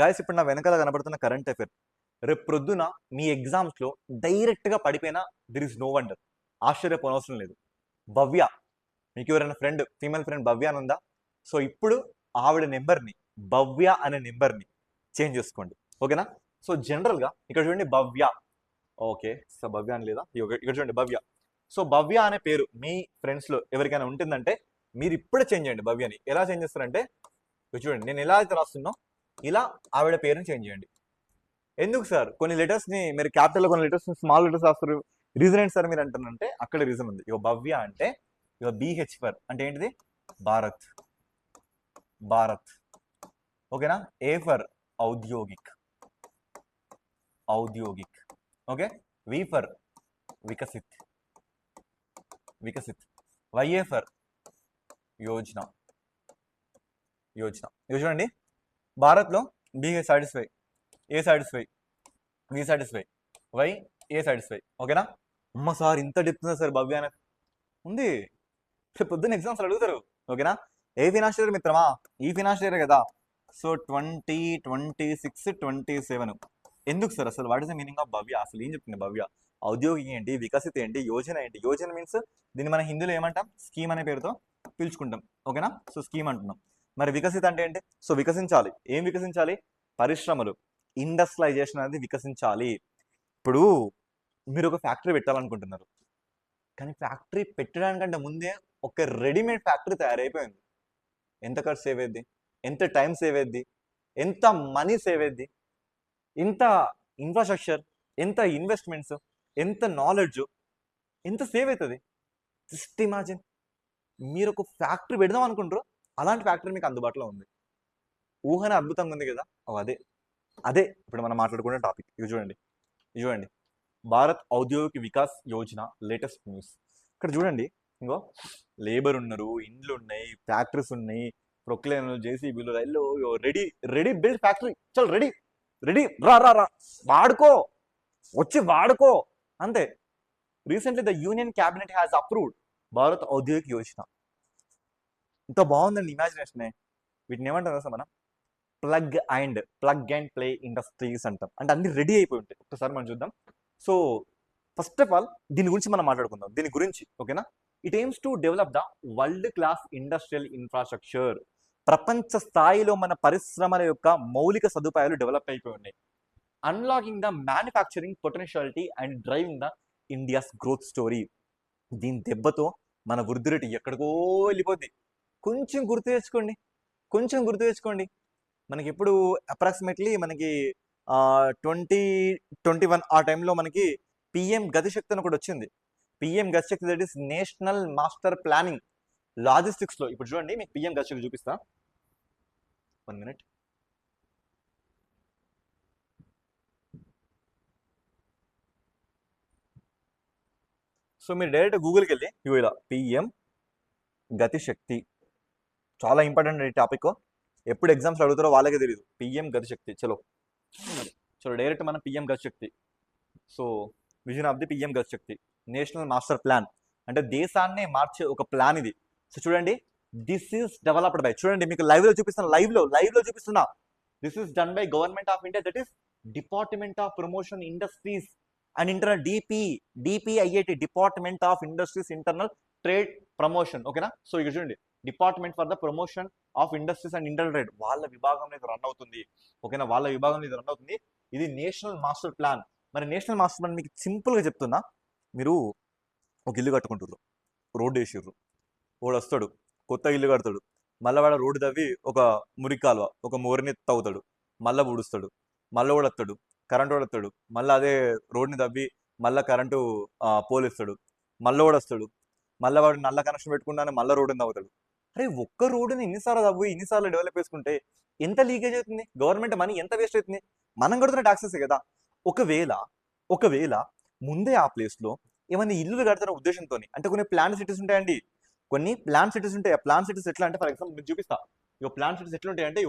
Guys ఇప్పుడు నా వెనకాల కనబడుతున్న కరెంట్ అఫేర్ రేపు ప్రొద్దున మీ ఎగ్జామ్స్లో డైరెక్ట్గా పడిపోయినా దిర్ ఇస్ నో వండర్, ఆశ్చర్యపోనవసరం లేదు. భవ్య, మీకు ఎవరైనా ఫ్రెండ్, ఫీమేల్ ఫ్రెండ్ భవ్య అని ఉందా? సో ఇప్పుడు ఆవిడ నెంబర్ని, భవ్య అనే నెంబర్ని చేంజ్ చేసుకోండి, ఓకేనా? సో జనరల్గా ఇక్కడ చూడండి భవ్య, ఓకే. సో భవ్య అని లేదా, ఇక్కడ చూడండి భవ్య. సో భవ్య అనే పేరు మీ ఫ్రెండ్స్లో ఎవరికైనా ఉంటుందంటే మీరు ఇప్పుడే చేంజ్ చేయండి. భవ్యని ఎలా చేంజ్ చేస్తారంటే చూడండి, నేను ఎలా అయితే రాస్తున్నా ఇలా ఆవిడ పేరుని చేంజ్ చేయండి. ఎందుకు సార్ కొన్ని లెటర్స్ని మీరు క్యాపిటల్, కొన్ని లెటర్స్ని స్మాల్ లెటర్స్ రాస్తారు, రీజన్ ఏంటి సార్ మీరు అంటారంటే అక్కడ రీజన్ ఉంది. ఇక భవ్య అంటే ఇక బిహెచ్ ఫర్ అంటే ఏంటిది, భారత్, భారత్, ఓకేనా? A for Audyogik, Audyogik, okay. V for Viksit, Viksit. Y A for Yojana, Yojana. ఇవి చూడండి, భారత్లో B satisfy, A satisfy, V satisfy, Y A satisfy, ఓకేనా? అమ్మ సార్ ఇంత డెప్త్ ఉందా సార్ భవ్య అనే ఉంది, పొద్దున్న ఎగ్జామ్స్ అడుగుతారు, ఓకేనా? ఏ ఫినాన్షియల్ ఇయర్ మిత్రమా? ఈ ఫినాన్షియల్ ఇయర్ కదా. సో 2026, 27 ఎందుకు సార్ అసలు? What is the meaning of Bhavya? అసలు ఏం చెప్తుంది భవ్య? ఔద్యోగిక ఏంటి, వికసిత ఏంటి, యోజన ఏంటి? యోజన మీన్స్ దీన్ని మన హిందీలో ఏమంటాం, స్కీమ్ అనే పేరుతో పిలుచుకుంటాం, ఓకేనా? సో స్కీమ్ అంటున్నాం. మరి వికసిత అంటే ఏంటి? సో వికసించాలి. ఏం వికసించాలి? పరిశ్రమలు, ఇండస్ట్రియలైజేషన్ అనేది వికసించాలి. ఇప్పుడు మీరు ఒక ఫ్యాక్టరీ పెట్టాలనుకుంటున్నారు, కానీ ఫ్యాక్టరీ పెట్టడానికంటే ముందే ఒక రెడీమేడ్ ఫ్యాక్టరీ తయారైపోయింది. ఎంత ఖర్చు సేవ్ అయ్యింది, ఎంత టైం సేవ్ అయ్యింది, ఎంత మనీ సేవ్ అయ్యింది, ఎంత ఇన్ఫ్రాస్ట్రక్చర్, ఎంత ఇన్వెస్ట్మెంట్స్, ఎంత నాలెడ్జ్, ఎంత సేవ్ అవుతుంది. జస్ట్ ఇమాజిన్, మీరు ఒక ఫ్యాక్టరీ పెడదాం అనుకుంటారు, అలాంటి ఫ్యాక్టరీ మీకు అందుబాటులో ఉంది. ఊహన అద్భుతంగా ఉంది కదా. అదే అదే ఇప్పుడు మనం మాట్లాడుకునే టాపిక్. ఇది చూడండి, ఇది చూడండి, భారత్ ఔద్యోగిక వికాస్ యోజన లేటెస్ట్ న్యూస్. ఇక్కడ చూడండి, ఇంకో లేబర్ ఉన్నారు, ఇండ్లు ఉన్నాయి, ఫ్యాక్టరీస్ ఉన్నాయి, ప్రొక్లైన్లు, జేసీబీలు, రైళ్ళు, రెడీ రెడీ బిల్డ్ ఫ్యాక్టరీ, చల్ రెడీ రెడీ, రా రా రా, వాడుకో, వచ్చి వాడుకో, అంతే. Recently the union cabinet has approved Bharat Audyogik Yojana. ఇంత బాగుందండి ఇమాజినేషన్. వీటిని ఏమంటారు సార్ మనం? ప్లగ్ అండ్ ప్లే ఇండస్ట్రీస్ అంటాం. అంటే అన్ని రెడీ అయిపోయి ఉంటాయి. ఒకసారి మనం చూద్దాం. సో ఫస్ట్ ఆఫ్ ఆల్ దీని గురించి మనం మాట్లాడుకుందాం, దీని గురించి, ఓకేనా? It AIIMS to develop the world class industrial infrastructure. ప్రపంచ స్థాయిలో మన పరిశ్రమల యొక్క మౌలిక సదుపాయాలు డెవలప్ అయిపోయి ఉన్నాయి. Unlocking the manufacturing potentiality and driving the India's growth story. దీని దెబ్బతో మన వృద్ధి రేటు ఎక్కడికో వెళ్ళిపోద్ది. కొంచెం గుర్తు తెచ్చుకోండి, కొంచెం గుర్తు తెచ్చుకోండి. మనకి ఎప్పుడు అప్రాక్సిమేట్లీ మనకి 2021 ఆ టైంలో మనకి పిఎం గతిశక్తి అని ఒకటి వచ్చింది. PM Gatishakti, that is national master planning లాజిస్టిక్స్లో. ఇప్పుడు చూడండి, మీకు పిఎం గతిశక్తి చూపిస్తా, 1 minute. సో మీరు డైరెక్ట్ గూగుల్కి వెళ్ళి ఇలా పిఎం గతిశక్తి, చాలా ఇంపార్టెంట్ ఈ టాపిక్. ఎప్పుడు ఎగ్జామ్స్ అడుగుతారో వాళ్ళకే తెలియదు. పిఎం గతిశక్తి, చలో చలో డైరెక్ట్ మనం PM Gatishakti. So vision of the PM Gatishakti, national master plan, అంటే దేశాన్ని మార్చే ఒక ప్లాన్ ఇది. సో చూడండి, దిస్ ఈస్ డెవలప్డ్ బై, చూడండి మీకు లైవ్లో చూపిస్తున్నా, లైవ్లో చూపిస్తున్నా, this is done by government of India, that is department of promotion industries and internal, DPIAT, department of industries internal trade promotion, ఓకేనా? సో ఇక్కడ చూడండి, department for the promotion of industries and internal trade, వాళ్ళ విభాగంలో ఇది run అవుతుంది, ఓకేనా? వాళ్ళ విభాగంలో ఇది రన్ అవుతుంది. ఇది నేషనల్ మాస్టర్ ప్లాన్. మరి నేషనల్ మాస్టర్ ప్లాన్ మీకు సింపుల్గా చెప్తున్నా, మీరు ఒక ఇల్లు కట్టుకుంటారు, రోడ్డు వేసిర్రు, వాడు వస్తాడు, కొత్త ఇల్లు కడతాడు, మళ్ళీ వాడు రోడ్డు తవ్వి ఒక మురికి కాలువ, ఒక మోరిని తవ్వుతాడు, మళ్ళీ ఊడుస్తాడు, మళ్ళీ వాడు వస్తాడు, కరెంటు వాడు వస్తాడు, మళ్ళీ అదే రోడ్ని తవ్వి మళ్ళీ కరెంటు పోలిస్తాడు, మళ్ళీ వాడు వస్తాడు, మళ్ళీ వాడు నల్ల కనెక్షన్ పెట్టుకుంటానే మళ్ళీ రోడ్డుని తవ్వుతాడు. అరే ఒక్క రోడ్డుని ఇన్నిసార్లు తవ్వి ఇన్నిసార్లు డెవలప్ చేసుకుంటే ఎంత లీకేజ్ అవుతుంది, గవర్నమెంట్ మనీ ఎంత వేస్ట్ అవుతుంది, మనం కడుతున్న ట్యాక్సెస్ కదా. ఒకవేళ ముందే ఆ ప్లేస్లో ఏమైనా ఇల్లులు కడతారో ఉద్దేశంతో, అంటే కొన్ని ప్లాన్ సిటీస్ ఉంటాయండి, కొన్ని ప్లాన్ సిటీస్ ఉంటాయి. ఆ ప్లాన్ సిటీస్ ఎట్లా అంటే, ఫర్ ఎగ్జాంపుల్ మీకు చూపిస్తా, ఇవో ప్లాన్ సిటీస్ ఎట్లా ఉంటాయంటే,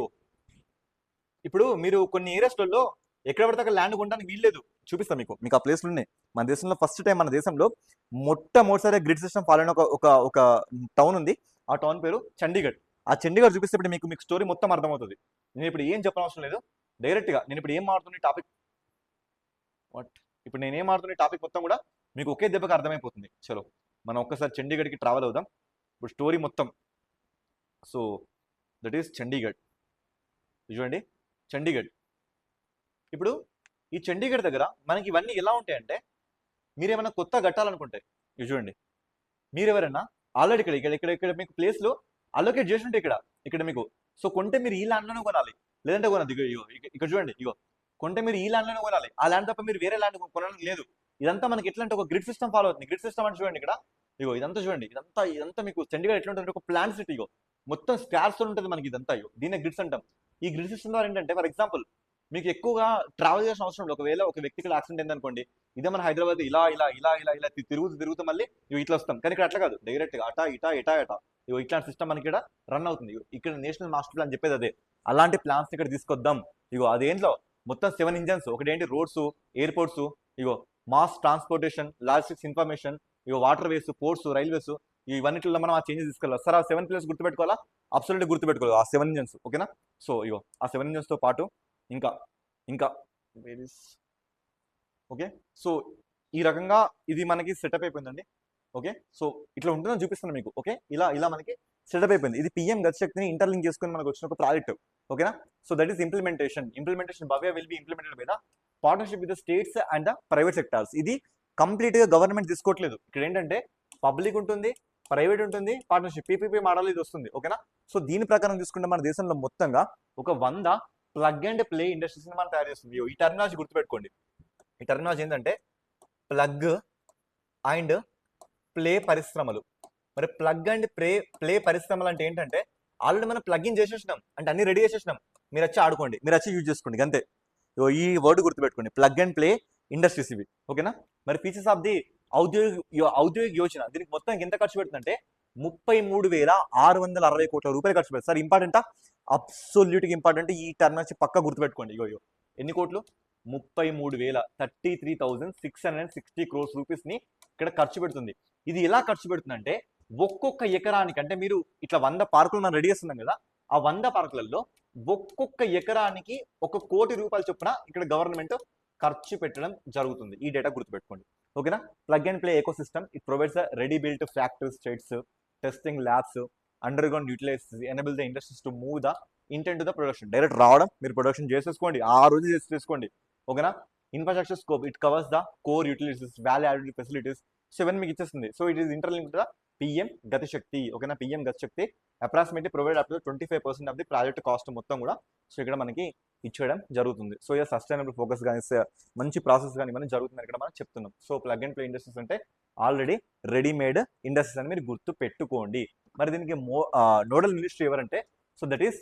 ఇప్పుడు మీరు కొన్ని ఏరియాస్లలో ఎక్కడ పడితే అక్కడ ల్యాండ్ కొనడానికి వీల్లేదు. చూపిస్తా మీకు ఆ ప్లేస్లు ఉన్నాయి. మన దేశంలో ఫస్ట్ టైం మన దేశంలో మొట్టమొదటిసారి గ్రిడ్ సిస్టమ్ ఫాలో అయిన ఒక టౌన్ ఉంది. ఆ టౌన్ పేరు చండీగఢ్. ఆ చండీగఢ్ చూపిస్తే ఇప్పుడు మీకు స్టోరీ మొత్తం అర్థమవుతుంది. నేను ఇప్పుడు ఏం చెప్పనవసరం లేదు, డైరెక్ట్గా నేను ఇప్పుడు ఏం మాడుతున్న టాపిక్ ఇప్పుడు నేను ఏం మాడుతున్న టాపిక్ మొత్తం కూడా మీకు ఒకే దెబ్బకి అర్థమైపోతుంది. చలో మనం ఒక్కసారి చండీగఢ్కి ట్రావెల్ అవుదాం. ఇప్పుడు స్టోరీ మొత్తం, సో దట్ ఈస్ చండీగఢ్. చూడండి చండీగఢ్. ఇప్పుడు ఈ చండీగఢ్ దగ్గర మనకి ఇవన్నీ ఎలా ఉంటాయంటే, మీరేమైనా కొత్త కట్టాలనుకుంటే ఇది చూడండి, మీరు ఎవరైనా ఆల్రెడీ ఇక్కడ ఇక్కడ ఇక్కడ ఇక్కడ మీకు ప్లేస్లో అలొకేట్ చేసి ఉంటే ఇక్కడ మీకు, సో కొంటే మీరు ఈ ల్యాండ్లోనే కొనాలి, లేదంటే కొనద్దు. ఇగో ఇక్కడ చూడండి, ఇగో కొంటే మీరు ఈ ల్యాండ్లోనే కొనాలి, ఆ ల్యాండ్ తప్ప మీరు వేరే ల్యాండ్ కొనడానికి లేదు. ఇదంతా మనకి ఎట్లా అంటే ఒక గ్రిడ్ సిస్టమ్ ఫాలో అవుతుంది. గ్రిడ్ సిస్టమ్ అంటే చూడండి ఇక్కడ, ఇగో ఇదంతా చూడండి, ఇదంతా మీకు చండీగఢ్ ఎట్లా ఉంటుంది, ఒక ప్లాన్ సిటీ. ఇగో మొత్తం స్క్వేర్స్ ఉంటుంది మనకి ఇదంతా. ఇగో దీన్ని గ్రిడ్స్ అంటాం. ఈ గ్రిడ్ సిస్టమ్ ద్వారా ఏంటంటే, ఫర్ ఎగ్జాంపుల్ మీకు ఎక్కువగా ట్రావెల్ చేసిన అవసరం లేదు. ఒకవేళ ఒక వ్యక్తికి యాక్సిడెంట్ అయింది అనుకోండి, ఇదే మన హైదరాబాద్ ఇలా ఇలా ఇలా ఇలా ఇలా తిరుగుతూ మళ్ళీ ఇట్లా వస్తాం. కానీ ఇక్కడ అట్లా కాదు, డైరెక్ట్ గా అటా ఇటా ఇటా ఇటా ఇగో ఇట్లాంటి సిస్టమ్ మనకి ఇక్కడ రన్ అవుతుంది. ఇక్కడ నేషనల్ మాస్టర్ ప్లాన్ చెప్పేది అదే. అలాంటి ప్లాన్స్ ఇక్కడ తీసుకొద్దాం. ఇగో అదేంట్లో మొత్తం 7 ఇంజన్స్. ఒకటి ఏంటి, రోడ్స్, ఎయిర్పోర్ట్స్, ఇగో మాస్ ట్రాన్స్పోర్టేషన్, లాజిస్టిక్స్, ఇన్ఫర్మేషన్, ఇగో వాటర్ వేస్, పోర్ట్స్, రైల్వేస్, ఇవన్నిటిలో మనం ఆ చేంజెస్ తీసుకెళ్ళాలి. సార్ ఆ 7 ప్లేస్ గుర్తుపెట్టుకోవాలా? అబ్సల్యూట్లీ గుర్తుపెట్టుకోవాలి ఆ 7 ఇంజన్స్. ఓకేనా? సో ఇగో ఆ 7 ఇంజన్స్ తో పాటు ఇంకా ఇంకా ఓకే. సో ఈ రకంగా ఇది మనకి సెటప్ అయిపోయిందండి. ఓకే, సో ఇట్లా ఉంటుందని చూపిస్తున్నాను మీకు. ఓకే, ఇలా మనకి సెటప్ అయిపోయింది. ఇది పిఎం గతిశక్తిని ఇంటర్లింక్ చేసుకుని మనకు వచ్చిన ఒక ప్రాజెక్ట్. ఓకేనా? So that is implementation Bhavya will be implemented by the partnership with the states and the private sectors. ఇది కంప్లీట్ గా గవర్నమెంట్ తీసుకోవట్లేదు. ఇక్కడ ఏంటంటే పబ్లిక్ ఉంటుంది, ప్రైవేట్ ఉంటుంది, పార్ట్నర్షిప్ పీపీపీ మోడల్ ఇది వస్తుంది. ఓకేనా? సో దీని ప్రకారం చూసుకుంటే మన దేశంలో మొత్తంగా ఒక 100 ప్లగ్ అండ్ ప్లే ఇండస్ట్రీస్ మనం తయారు చేస్తుంది. ఈ టర్మినాలజీ గుర్తుపెట్టుకోండి. ఈ టర్మినాలజీ ఏంటంటే ప్లగ్ అండ్ ప్లే పరిశ్రమలు. మరి ప్లగ్ అండ్ ప్లే పరిశ్రమలు అంటే ఏంటంటే, ఆల్రెడీ మనం ప్లగ్ ఇన్ చేసేసినాం, అంటే అన్ని రెడీ చేసేసినాం, మీరు వచ్చి ఆడుకోండి, మీరు వచ్చి యూజ్ చేసుకోండి అంతే. ఈ వర్డ్ గుర్తుపెట్టుకోండి, ప్లగ్ అండ్ ప్లే ఇండస్ట్రీస్ ఇవి. ఓకేనా? మరి ఫీచర్స్ ఆఫ్ ది ఔద్యోగిక యోజన, దీనికి మొత్తం ఎంత ఖర్చు పెడుతుందంటే 33,660 కోట్ల రూపాయలు ఖర్చు పెడతారు. సార్ ఇంపార్టెంటా? అబ్సొల్యూట్గా ఇంపార్టెంట్. ఈ టర్మినాలజీ పక్క గుర్తుపెట్టుకోండి. ఇగో ఎన్ని కోట్లు? 33,660 crores రూపీస్ ని ఇక్కడ ఖర్చు పెడుతుంది. ఇది ఎలా ఖర్చు పెడుతుందంటే, ఒక్కొక్క ఎకరానికి, అంటే మీరు ఇట్లా 100 పార్కులు మనం రెడీ చేస్తున్నాం కదా, ఆ 100 పార్కులలో ఒక్కొక్క ఎకరానికి 1 కోటి రూపాయలు చొప్పున ఇక్కడ గవర్నమెంట్ ఖర్చు పెట్టడం జరుగుతుంది. ఈ డేటా గుర్తుపెట్టుకోండి. ఓకేనా? Plug and play ecosystem it provides ready built factories, states, testing labs, underground utilisation, enable the industries to move the intent to the production. Direct రావడం, మీరు ప్రొడక్షన్ చేసేసుకోండి, ఆ రోజు చేసుకోండి. ఓకేనా? Infrastructure scope it covers the core utilities, value added facilities. So ఇవన్నీ మీకు ఇచ్చేస్తుంది. So it is interlinked the PM Gatishakti. ఓకేనా? PM Gatishakti approximately provide up to 25% of the project cost మొత్తం కూడా సో ఇక్కడ మనకి ఇచ్చేయడం జరుగుతుంది. సో ఇక సస్టైనబుల్ ఫోకస్ కానీ మంచి ప్రాసెస్ కానీ ఇవన్నీ జరుగుతుంది ఇక్కడ మనం చెప్తున్నాం. So plug and play industries అంటే ఆల్రెడీ రెడీమేడ్ ఇండస్ట్రీస్ అని మీరు గుర్తు పెట్టుకోండి. మరి దీనికి నోడల్ మినిస్ట్రీ ఎవరంటే, so that is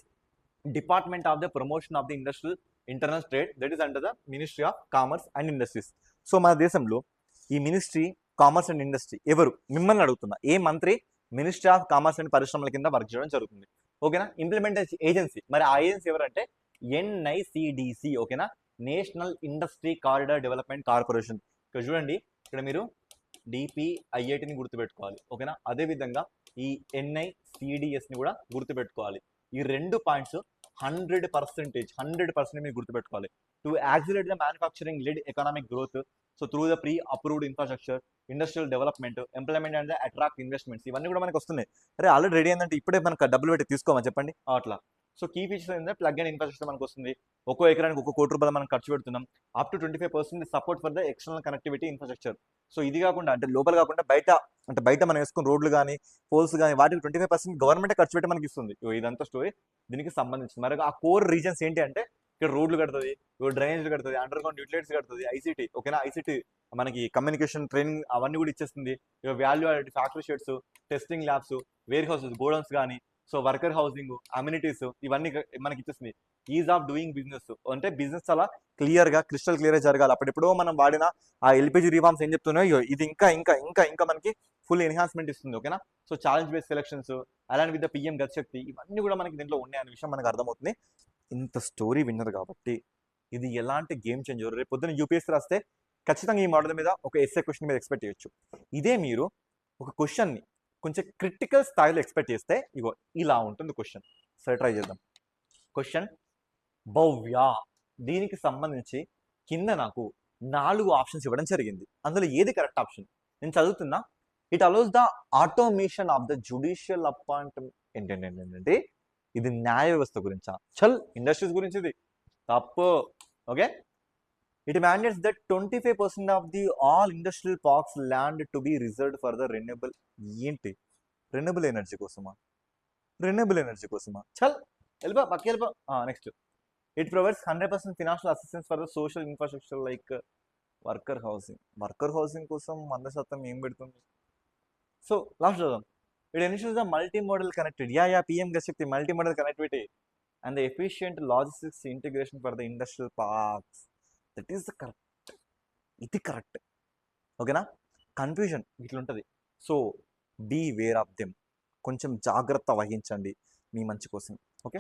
department of the promotion of the industrial internal trade, that is under the ministry of commerce and industries. So మన దేశంలో ఈ మినిస్ట్రీ కామర్స్ అండ్ ఇండస్ట్రీ ఎవరు? మిమ్మల్ని అడుగుతున్నా. ఏ మంత్రి మినిస్ట్రీ ఆఫ్ కామర్స్ అండ్ పరిశ్రమల కింద వర్క్ చేయడం జరుగుతుంది. ఓకేనా? ఇంప్లిమెంటేషన్ ఏజెన్సీ, మరి ఆ ఏజెన్సీ ఎవరంటే ఎన్ఐసిడిసి. ఓకేనా? National industry corridor development corporation. ఇక్కడ చూడండి, ఇక్కడ మీరు డిపిఐఐటిని గుర్తుపెట్టుకోవాలి. ఓకేనా? అదేవిధంగా ఈ ఎన్ఐసిడిఎస్ని కూడా గుర్తుపెట్టుకోవాలి. ఈ 2 పాయింట్స్ 100% మీరు గుర్తుపెట్టుకోవాలి. To accelerate the manufacturing lead economic growth, so through the pre approved infrastructure, industrial development, employment and attract investments, ఇవన్నీ కూడా మనకు వస్తున్నాయి. అరే ఆల్రెడీ రెడీ అయిందంటే ఇప్పుడే మనకు డబ్బులు పెట్టి తీసుకోమని చెప్పండి అట్లా. సో కీ ఫీచర్స్ ఏంటంటే ప్లగ్ అండ్ ఇన్ఫ్రాస్ట్రక్చర్ మనకు వస్తుంది. ఒక్కో ఎకరానికి 1 కోటి రూపాయలు మనం ఖర్చు పెడుతున్నాం. Up to 25% support for the external connectivity infrastructure. So ఇది కాకుండా, అంటే లోపల కాకుండా బయట మనం వేసుకున్న రోడ్లు కానీ పోల్స్ కానీ వాటికి 25% గవర్నమెంట్ ఖర్చు పెట్టి మనకి ఇస్తుంది. ఇదంతా స్టోరీ దీనికి సంబంధించింది. మరి ఆ కోర్ రీజన్స్ ఏంటి అంటే, ఇక్కడ రోడ్లు కడుతుంది, డ్రైనేజ్లు కడుతుంది, అండర్ గ్రౌండ్ యూటిలైట్స్ కడుతుంది, ఐసీటీ. ఓకేనా? ఐసీటీ మనకి కమ్యూనికేషన్ ట్రైనింగ్ అవన్నీ కూడా ఇచ్చేస్తుంది. Value added factory sheds, testing labs, warehouses, godowns కానీ, సో వర్కర్ హౌసింగ్, అమ్యూనిటీస్, ఇవన్నీ మనకి ఇచ్చేస్తుంది. ఈజ్ ఆఫ్ డూయింగ్ బిజినెస్, అంటే బిజినెస్ చాలా క్రిస్టల్ క్లియర్ జరగాలి. అప్పుడెప్పుడో మనం వాడిన ఆ ఎల్పిజి రిఫార్మ్స్ ఏం చెప్తున్నాయో ఇది ఇంకా ఇంకా ఇంకా ఇంకా మనకి ఫుల్ ఎన్హాన్స్మెంట్ ఇస్తుంది. ఓకేనా? సో ఛాలెంజ్ బేస్డ్ సెలక్షన్స్ అలాంటి విత్ ద పిఎం గతిశక్తి, ఇవన్నీ కూడా మనకి దీంట్లో ఉన్నాయి అనే విషయం మనకు అర్థమవుతుంది. ఇంత స్టోరీ విన్నర్ కాబట్టి ఇది ఎలాంటి గేమ్ చేంజర్. రేపు పొద్దున యూపీఎస్సీ రాస్తే ఖచ్చితంగా ఈ మోడల్ మీద ఒక ఎస్ఏ క్వశ్చన్ మీద ఎక్స్పెక్ట్ చేయొచ్చు. ఇదే మీరు ఒక క్వశ్చన్ని కొంచెం క్రిటికల్ స్థాయిలో ఎక్స్పెక్ట్ చేస్తే ఇగో ఇలా ఉంటుంది క్వశ్చన్. సరే ట్రై చేద్దాం. క్వశ్చన్, భవ్య దీనికి సంబంధించి కింద నాకు 4 ఆప్షన్స్ ఇవ్వడం జరిగింది. అందులో ఏది కరెక్ట్ ఆప్షన్? నేను చదువుతున్నా. It allows the automation of the judicial appointment. ఏంటంటే ఇది న్యాయ వ్యవస్థ గురించా? చల్, ఇండస్ట్రీస్ గురించి ఇది తప్పు. Okay, it mandates that 25% of the all industrial parks land to be reserved for the renewable. ఏంటి రెన్యూబుల్ ఎనర్జీ కోసమా? రెన్యూబుల్ ఎనర్జీ కోసమా? చల్, వెళ్ళిపో, పక్క వెళ్ళిపో. Next, it provides 100% financial assistance for the social infrastructure like worker housing. Worker housing కోసం 100% ఏం పెడుతుంది? సో లాస్ట్ చూద్దాం. It ensures the multi modal connected. Yeah PM గెస్ట్ చెప్తే multi modal connectivity and the efficient logistics integration for the industrial parks. That is the correct. ఇది correct. ఓకేనా? Confusion ఇట్లుంటుంది. So be aware of them. కొంచెం జాగ్రత్త వహించండి మీ మంచి కోసం. ఓకే.